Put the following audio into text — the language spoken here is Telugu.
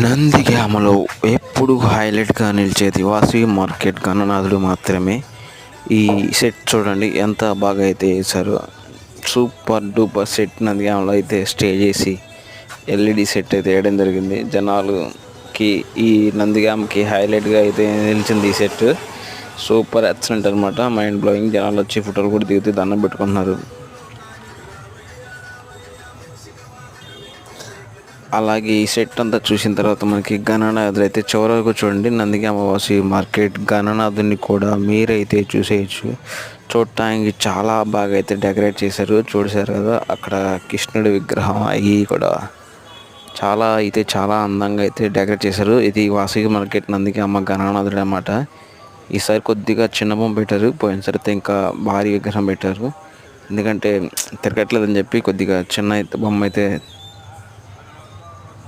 నందిగామలో ఎప్పుడు హైలైట్గా నిలిచేది వాసవి మార్కెట్ గణనాథుడు మాత్రమే. ఈ సెట్ చూడండి ఎంత బాగా అయితే వేశారో. సూపర్ డూపర్ సెట్ నందిగామలో అయితే స్టే చేసి ఎల్ఈడి సెట్ అయితే వేయడం జరిగింది. జనాలుకి ఈ నందిగామకి హైలైట్గా అయితే నిలిచింది ఈ సెట్. సూపర్ ఎక్సలెంట్ అనమాట, మైండ్ బ్లోయింగ్. జనాలు వచ్చి ఫోటోలు కూడా దిగుతూ దండం పెట్టుకుంటున్నారు. అలాగే ఈ సెట్ అంతా చూసిన తర్వాత మనకి గణనాథుడు అయితే చివరకు చూడండి. నందిగామ వాసవి మార్కెట్ గణనాథుని కూడా మీరైతే చూసేయచ్చు. చూడటానికి చాలా బాగా అయితే డెకరేట్ చేశారు. చూసారు కదా, అక్కడ కృష్ణుడి విగ్రహం అవి కూడా చాలా అందంగా అయితే డెకరేట్ చేశారు. ఇది వాసవి మార్కెట్ నందిగామ గణనాథుడు అన్నమాట. ఈసారి కొద్దిగా చిన్న బొమ్మ పెట్టారు, పోయినసారి అయితే ఇంకా భారీ విగ్రహం పెట్టారు. ఎందుకంటే తిరగట్లేదని చెప్పి కొద్దిగా చిన్న బొమ్మ అయితే